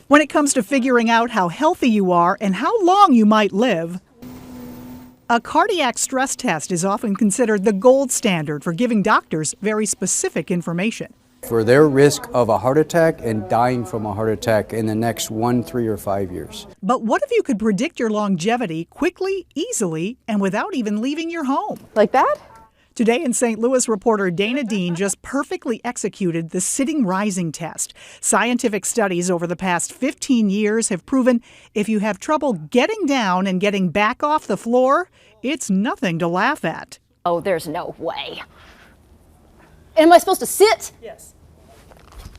When it comes to figuring out how healthy you are and how long you might live, a cardiac stress test is often considered the gold standard for giving doctors very specific information. For their risk of a heart attack and dying from a heart attack in the next 1, 3, or 5 years. But what if you could predict your longevity quickly, easily, and without even leaving your home? Like that? Today in St. Louis, reporter Dana Dean just perfectly executed the sitting rising test. Scientific studies over the past 15 years have proven if you have trouble getting down and getting back off the floor, it's nothing to laugh at. Oh, there's no way. Am I supposed to sit? Yes.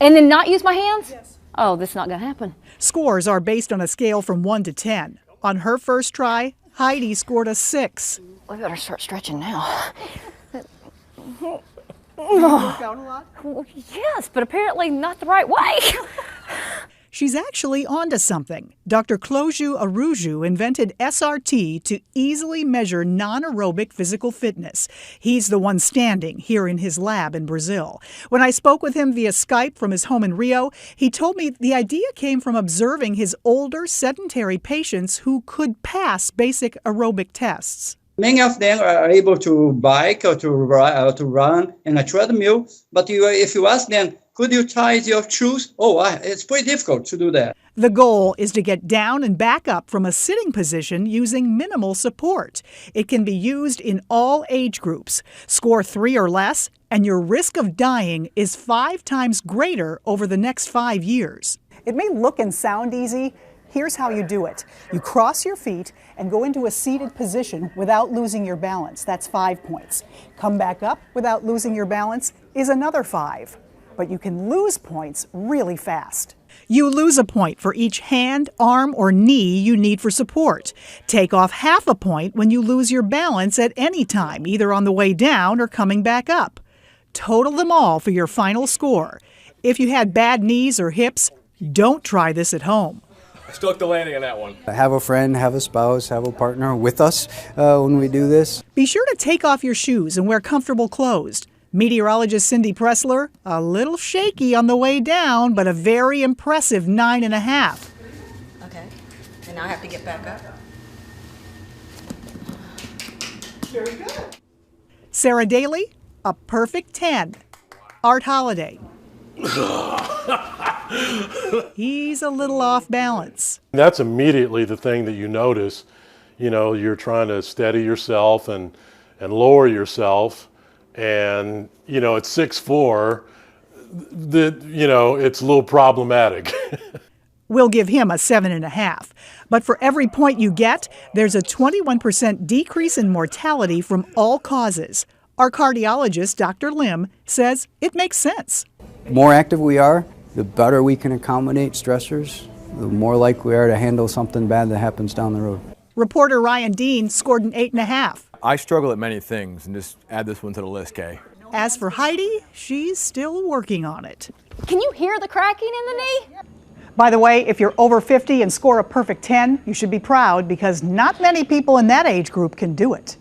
And then not use my hands? Yes. Oh, that's not going to happen. Scores are based on a scale from 1 to 10. On her first try, Heidi scored a 6. We better start stretching now. You work out a lot? Well, yes, but apparently not the right way. She's actually onto something. Dr. Cloju Aruju invented SRT to easily measure non-aerobic physical fitness. He's the one standing here in his lab in Brazil. When I spoke with him via Skype from his home in Rio, he told me the idea came from observing his older sedentary patients who could pass basic aerobic tests. Many of them are able to bike or to run in a treadmill, but if you ask them, could you tie your shoes? It's pretty difficult to do that. The goal is to get down and back up from a sitting position using minimal support. It can be used in all age groups. Score 3 or less, and your risk of dying is 5 times greater over the next 5 years. It may look and sound easy. Here's how you do it. You cross your feet and go into a seated position without losing your balance. That's 5 points. Come back up without losing your balance is another 5. But you can lose points really fast. You lose a point for each hand, arm, or knee you need for support. Take off half a point when you lose your balance at any time, either on the way down or coming back up. Total them all for your final score. If you had bad knees or hips, don't try this at home. I stuck the landing on that one. Have a friend, have a spouse, have a partner with us when we do this. Be sure to take off your shoes and wear comfortable clothes. Meteorologist Cindy Pressler, a little shaky on the way down, but a very impressive 9.5. Okay, and now I have to get back up. Very good. Sarah Daly, a perfect 10. Art Holiday. He's a little off balance. That's immediately the thing that you notice. You know, you're trying to steady yourself and lower yourself. And, you know, at 6'4", it's a little problematic. We'll give him a 7.5. But for every point you get, there's a 21% decrease in mortality from all causes. Our cardiologist, Dr. Lim, says it makes sense. The more active we are, the better we can accommodate stressors, the more likely we are to handle something bad that happens down the road. Reporter Ryan Dean scored an 8.5. I struggle at many things, and just add this one to the list, Kay. As for Heidi, she's still working on it. Can you hear the cracking in the knee? By the way, if you're over 50 and score a perfect 10, you should be proud because not many people in that age group can do it.